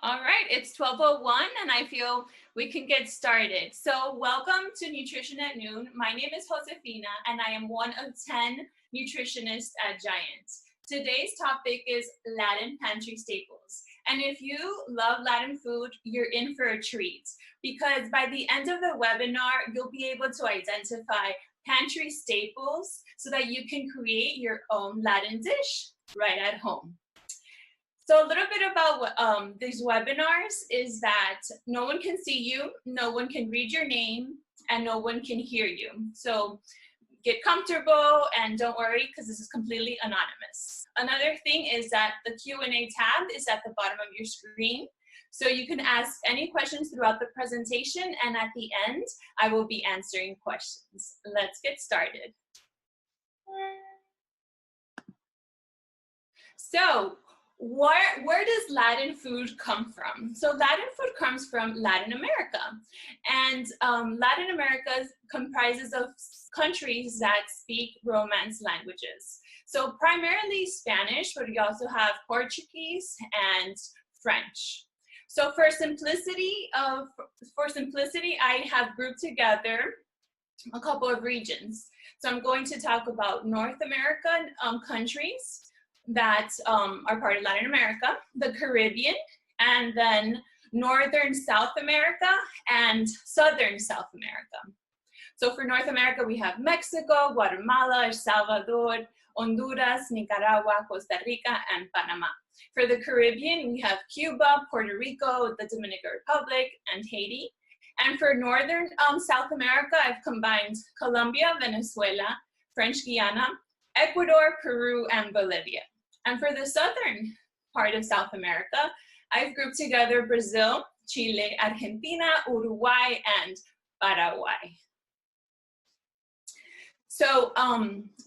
All right, it's 12:01 and I feel we can get started. So welcome to Nutrition at Noon. My name is Josefina and I am one of 10 nutritionists at Giant. Today's topic is Latin pantry staples. And if you love Latin food, you're in for a treat because by the end of the webinar, you'll be able to identify pantry staples so that you can create your own Latin dish right at home. So a little bit about these webinars is that no one can see you, no one can read your name, and no one can hear you. So get comfortable and don't worry because this is completely anonymous. Another thing is that the Q&A tab is at the bottom of your screen. So you can ask any questions throughout the presentation and at the end, I will be answering questions. Let's get started. So, where does Latin food come from? So Latin food comes from Latin America. And Latin America comprises of countries that speak Romance languages. So primarily Spanish, but we also have Portuguese and French. So for simplicity, I have grouped together a couple of regions. So I'm going to talk about North American countries that are part of Latin America, the Caribbean, and then Northern South America and Southern South America. So for North America, we have Mexico, Guatemala, El Salvador, Honduras, Nicaragua, Costa Rica, and Panama. For the Caribbean, we have Cuba, Puerto Rico, the Dominican Republic, and Haiti. And for Northern South America, I've combined Colombia, Venezuela, French Guiana, Ecuador, Peru, and Bolivia. And for the southern part of South America, I've grouped together Brazil, Chile, Argentina, Uruguay, and Paraguay. So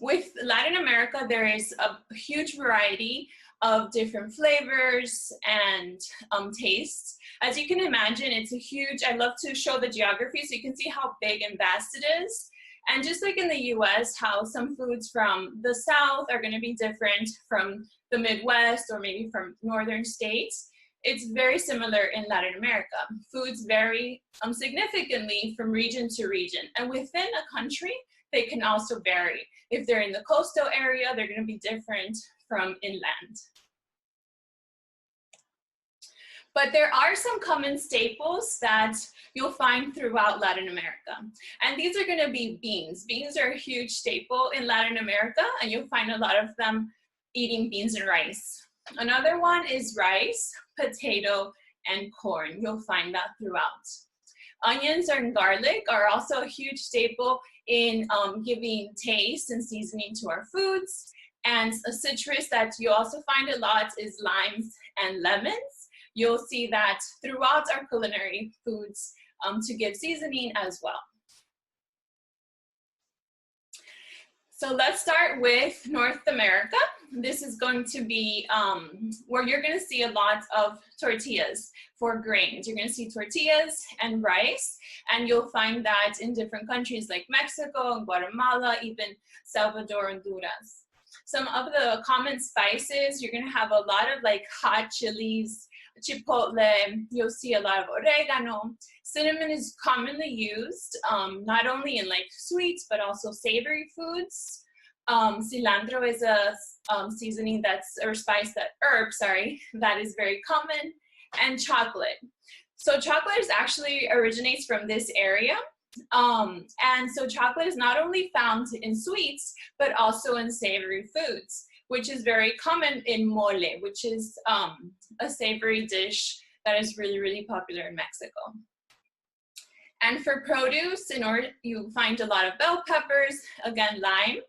with Latin America, there is a huge variety of different flavors and tastes. As you can imagine, it's a huge, I love to show the geography so you can see how big and vast it is. And just like in the US, how some foods from the South are going to be different from the Midwest or maybe from northern states, it's very similar in Latin America. Foods vary significantly from region to region. And within a country, they can also vary. If they're in the coastal area, they're going to be different from inland. But there are some common staples that you'll find throughout Latin America. And these are gonna be beans. Beans are a huge staple in Latin America, and you'll find a lot of them eating beans and rice. Another one is rice, potato, and corn. You'll find that throughout. Onions and garlic are also a huge staple in giving taste and seasoning to our foods. And a citrus that you also find a lot is limes and lemons. You'll see that throughout our culinary foods to give seasoning as well. So let's start with North America. This is going to be where you're going to see a lot of tortillas for grains. You're going to see tortillas and rice, and you'll find that in different countries like Mexico and Guatemala, even Salvador and Honduras. Some of the common spices, you're going to have a lot of like hot chilies, chipotle, you'll see a lot of oregano. Cinnamon is commonly used, not only in like sweets, but also savory foods. Cilantro is a seasoning that's, or spice that, herb, sorry, that is very common. And chocolate. So chocolate is actually originates from this area. And so chocolate is not only found in sweets, but also in savory foods, which is very common in mole, which is a savory dish that is really, really popular in Mexico. And for produce, you find a lot of bell peppers, again, lime,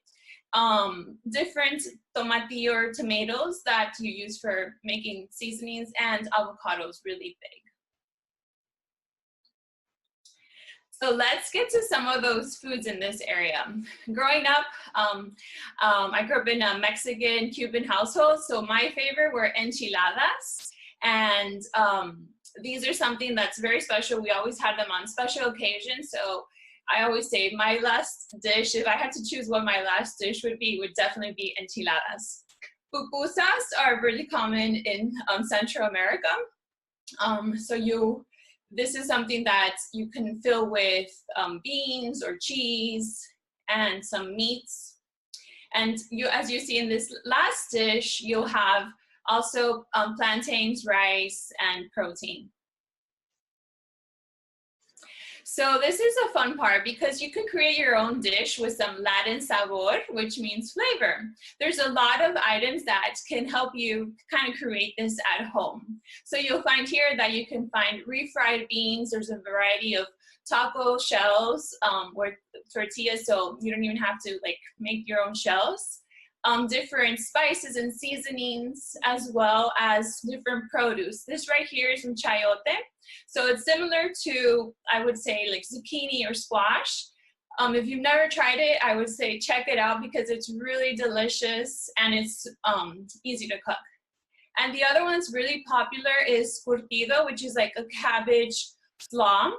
different tomatillo or tomatoes that you use for making seasonings, and avocados, really big. So let's get to some of those foods in this area. Growing up, I grew up in a Mexican, Cuban household, so my favorite were enchiladas. And these are something that's very special. We always had them on special occasions. So I always say my last dish, if I had to choose what my last dish would be, would definitely be enchiladas. Pupusas are really common in Central America. This is something that you can fill with beans or cheese and some meats. And as you see in this last dish, you'll have also plantains, rice, and protein. So this is a fun part because you can create your own dish with some Latin sabor, which means flavor. There's a lot of items that can help you kind of create this at home. So you'll find here that you can find refried beans. There's a variety of taco shells or tortillas, so you don't even have to like make your own shells. Different spices and seasonings, as well as different produce. This right here is some chayote. So it's similar to, I would say, like zucchini or squash. If you've never tried it, I would say check it out because it's really delicious and it's easy to cook. And the other one that's really popular is curtido, which is like a cabbage slaw.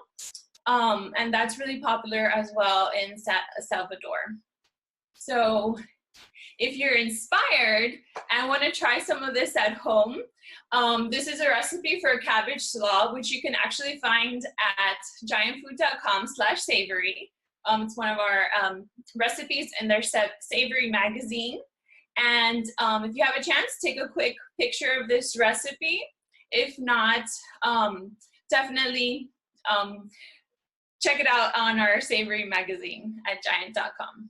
And that's really popular as well in Salvador. So if you're inspired and want to try some of this at home, this is a recipe for a cabbage slaw, which you can actually find at giantfood.com/savory. It's one of our recipes in their Savory magazine. And if you have a chance, take a quick picture of this recipe. If not, definitely check it out on our Savory magazine at giant.com.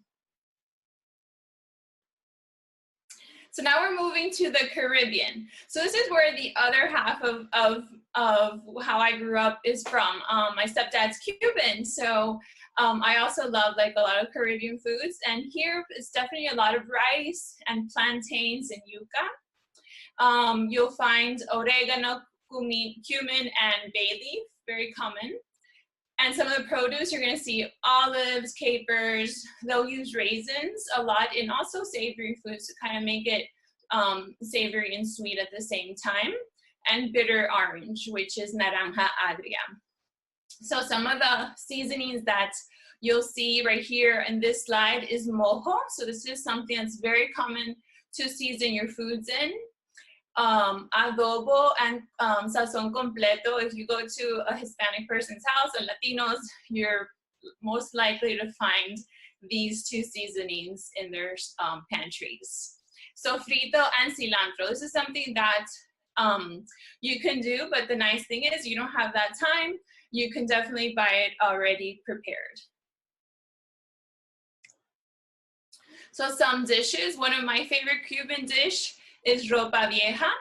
So now we're moving to the Caribbean. So this is where the other half of how I grew up is from. My stepdad's Cuban, so I also love like a lot of Caribbean foods. And here it's definitely a lot of rice and plantains and yuca. You'll find oregano, cumin, and bay leaf, very common. And some of the produce, you're gonna see olives, capers. They'll use raisins a lot, and also savory foods to kind of make it savory and sweet at the same time. And bitter orange, which is naranja agria. So some of the seasonings that you'll see right here in this slide is mojo. So this is something that's very common to season your foods in. Adobo and sazón completo. If you go to a Hispanic person's house or Latinos, you're most likely to find these two seasonings in their pantries. So frito and cilantro. This is something that you can do, but the nice thing is you don't have that time. You can definitely buy it already prepared. So some dishes, one of my favorite Cuban dish is ropa vieja,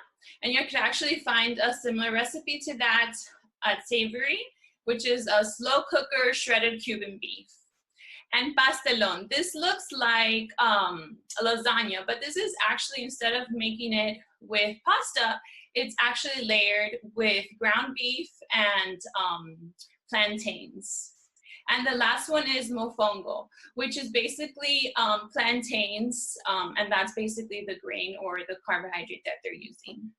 and you can actually find a similar recipe to that at Savory, which is a slow cooker shredded Cuban beef. And pastelón, this looks like lasagna, but this is actually, instead of making it with pasta, it's actually layered with ground beef and plantains. And the last one is mofongo, which is basically plantains, and that's basically the grain or the carbohydrate that they're using.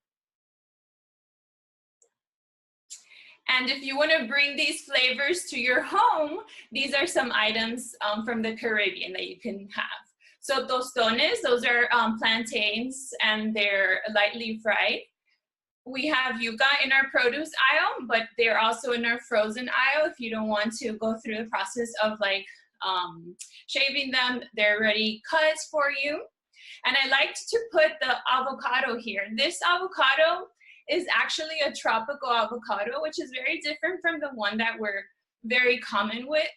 And if you want to bring these flavors to your home, these are some items from the Caribbean that you can have. So tostones, those are plantains, and they're lightly fried. We have yuca in our produce aisle, but they're also in our frozen aisle. If you don't want to go through the process of like shaving them, they're already cut for you. And I like to put the avocado here. This avocado is actually a tropical avocado, which is very different from the one that we're very common with.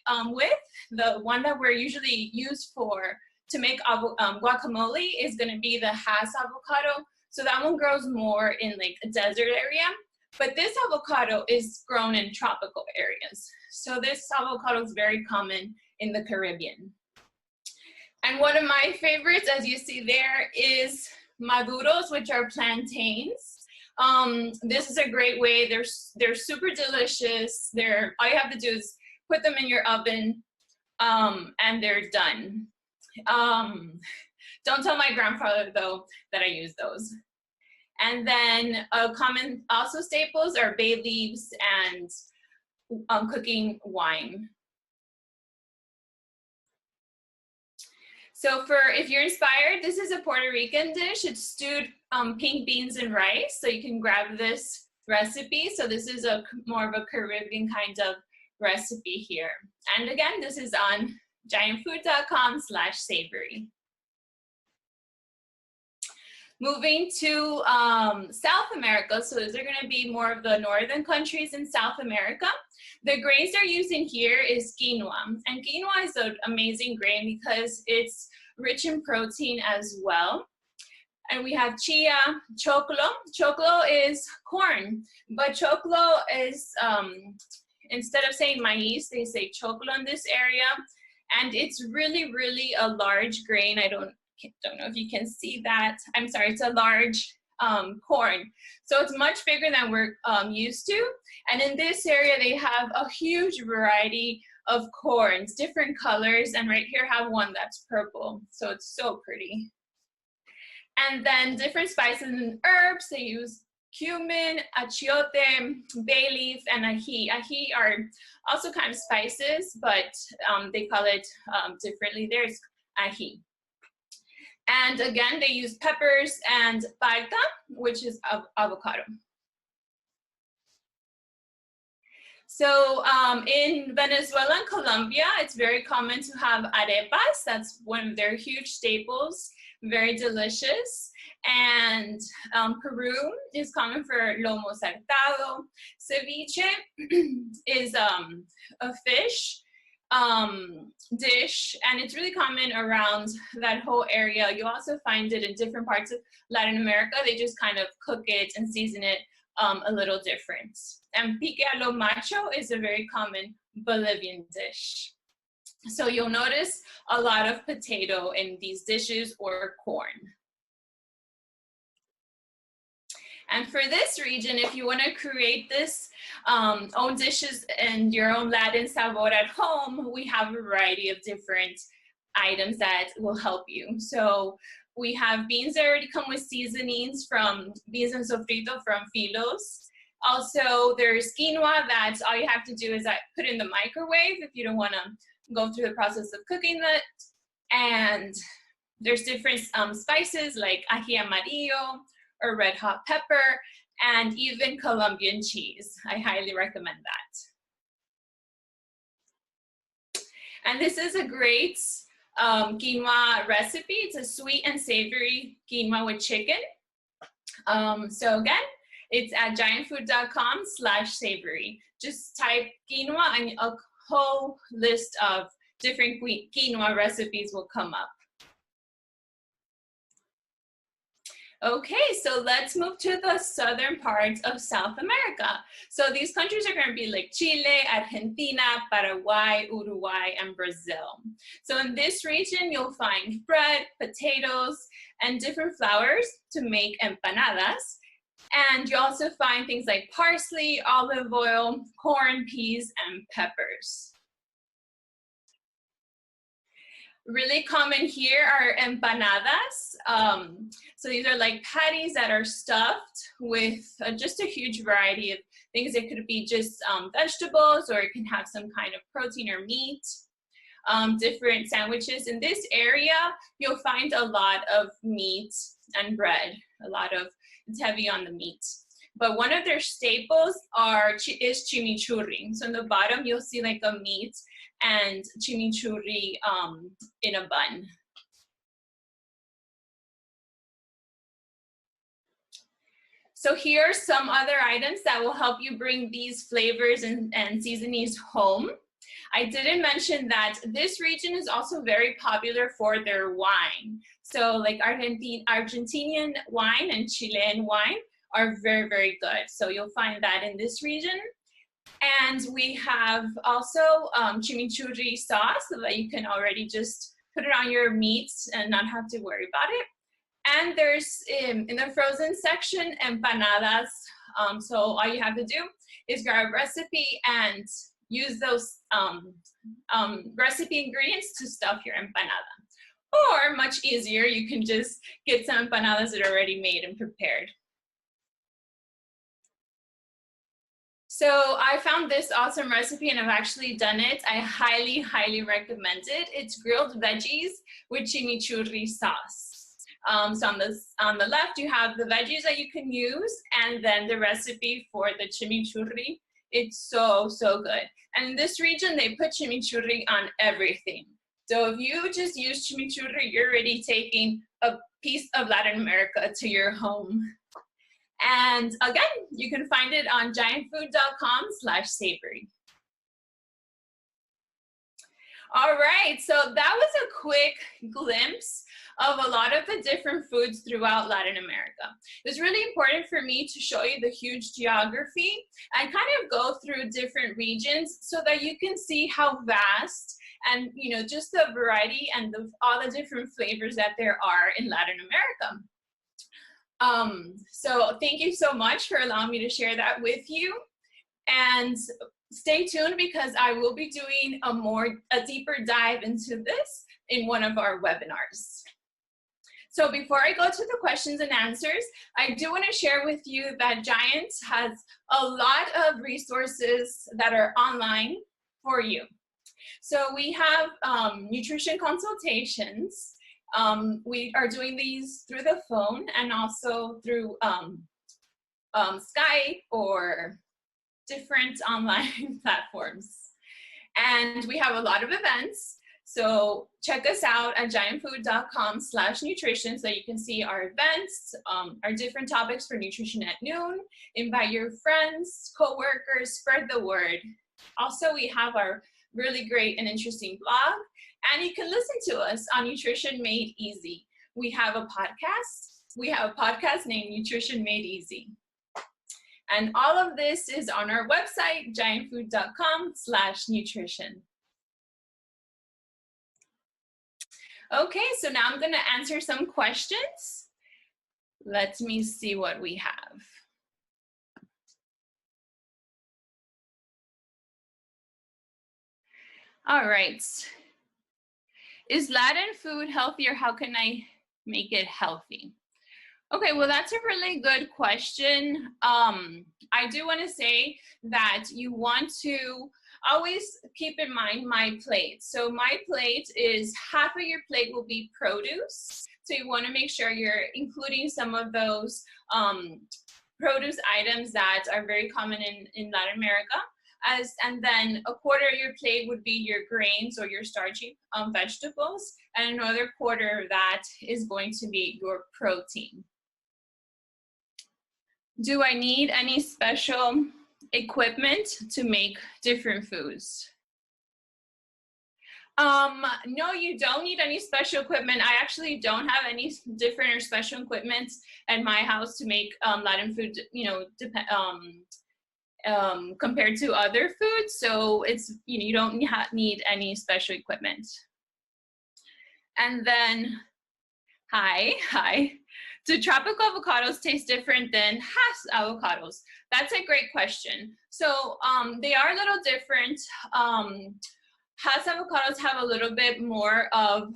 The one that we're usually used for to make guacamole is gonna be the Hass avocado. So that one grows more in like a desert area, but this avocado is grown in tropical areas. So this avocado is very common in the Caribbean. And one of my favorites, as you see there, is maduros, which are plantains. This is a great way. They're super delicious. All you have to do is put them in your oven, and they're done. Don't tell my grandfather, though, that I use those. And then common also staples are bay leaves and cooking wine. So if you're inspired, this is a Puerto Rican dish. It's stewed pink beans and rice. So you can grab this recipe. So this is more of a Caribbean kind of recipe here. And again, this is on giantfood.com/savory. Moving to South America, so these are going to be more of the northern countries in South America. The grains they're using here is quinoa, and quinoa is an amazing grain because it's rich in protein as well. And we have chia, choclo. Choclo is corn, but choclo is, instead of saying maíz, they say choclo in this area. And it's really, really a large grain. I don't know if you can see that. I'm sorry, it's a large corn. So it's much bigger than we're used to. And in this area, they have a huge variety of corns, different colors. And right here I have one that's purple. So it's so pretty. And then different spices and herbs. They use cumin, achiote, bay leaf, and ají. Ají are also kind of spices, but they call it differently. There's ají. And again, they use peppers and palta, which is avocado. So in Venezuela and Colombia, it's very common to have arepas. That's one of their huge staples, very delicious. And Peru is common for lomo saltado. Ceviche is a fish dish, and it's really common around that whole area. You also find it in different parts of Latin America. They just kind of cook it and season it a little different. And pique a lo macho is a very common Bolivian dish. So you'll notice a lot of potato in these dishes or corn. And for this region, if you want to create this own dishes and your own Latin sabor at home, we have a variety of different items that will help you. So we have beans that already come with seasonings from beans and sofrito from Filos. Also, there's quinoa that all you have to do is put in the microwave if you don't want to go through the process of cooking that. And there's different spices like ají amarillo or red hot pepper, and even Colombian cheese. I highly recommend that. And this is a great quinoa recipe. It's a sweet and savory quinoa with chicken. So again, it's at giantfood.com/savory. Just type quinoa and a whole list of different quinoa recipes will come up. Okay, so let's move to the southern parts of South America. So these countries are going to be like Chile, Argentina, Paraguay, Uruguay, and Brazil. So in this region, you'll find bread, potatoes, and different flours to make empanadas. And you also find things like parsley, olive oil, corn, peas, and peppers. Really common here are empanadas. So these are like patties that are stuffed with just a huge variety of things. It could be just vegetables, or it can have some kind of protein or meat. Different sandwiches. In this area, you'll find a lot of meat and bread. It's heavy on the meat. But one of their staples is chimichurri. So in the bottom, you'll see like a meat and chimichurri in a bun. So here are some other items that will help you bring these flavors and seasonings home. I didn't mention that this region is also very popular for their wine. So like Argentinian wine and Chilean wine are very, very good. So you'll find that in this region. And we have also chimichurri sauce, so that you can already just put it on your meats and not have to worry about it. And there's, in the frozen section, empanadas. So all you have to do is grab a recipe and use those recipe ingredients to stuff your empanada. Or, much easier, you can just get some empanadas that are already made and prepared. So I found this awesome recipe and I've actually done it. I highly, highly recommend it. It's grilled veggies with chimichurri sauce. So on the left, you have the veggies that you can use, and then the recipe for the chimichurri. It's so, so good. And in this region, they put chimichurri on everything. So if you just use chimichurri, you're already taking a piece of Latin America to your home. And again, you can find it on giantfood.com/savory. All right, so that was a quick glimpse of a lot of the different foods throughout Latin America. It's really important for me to show you the huge geography and kind of go through different regions so that you can see how vast and, you know, just the variety and all the different flavors that there are in Latin America. So thank you so much for allowing me to share that with you. And stay tuned because I will be doing a deeper dive into this in one of our webinars. So before I go to the questions and answers, I do want to share with you that Giant has a lot of resources that are online for you. So we have nutrition consultations. We are doing these through the phone and also through Skype or different online platforms. And we have a lot of events. So check us out at giantfood.com/nutrition so you can see our events, our different topics for Nutrition at Noon. Invite your friends, coworkers, spread the word. Also, we have our really great and interesting blog, and you can listen to us on Nutrition Made Easy. We have a podcast. We have a podcast named Nutrition Made Easy. And all of this is on our website, giantfood.com/nutrition. Okay, so now I'm gonna answer some questions. Let me see what we have. All right. Is Latin food healthy, or how can I make it healthy? Okay, well, that's a really good question. I do want to say that you want to always keep in mind my plate. So my plate is half of your plate will be produce. So you want to make sure you're including some of those produce items that are very common in Latin America. And then a quarter of your plate would be your grains or your starchy vegetables, and another quarter of that is going to be your protein. Do I need any special equipment to make different foods? No, you don't need any special equipment. I actually don't have any different or special equipment at my house to make Latin food, you know, compared to other foods. So it's, you know, you don't need any special equipment. And then, hi. Do tropical avocados taste different than Hass avocados? That's a great question. So they are a little different. Hass avocados have a little bit more of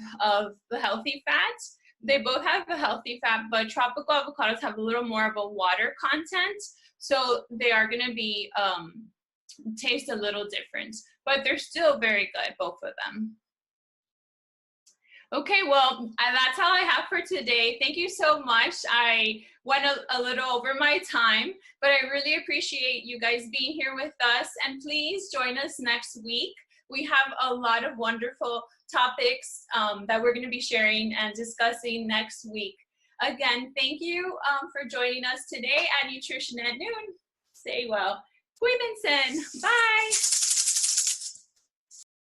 the healthy fat. They both have a healthy fat, but tropical avocados have a little more of a water content. So they are gonna be, taste a little different, but they're still very good, both of them. Okay, well, that's all I have for today. Thank you so much. I went a little over my time, but I really appreciate you guys being here with us. And please join us next week. We have a lot of wonderful topics that we're going to be sharing and discussing next week. Again, thank you for joining us today at Nutrition at Noon. Stay well. Cuídense. Bye.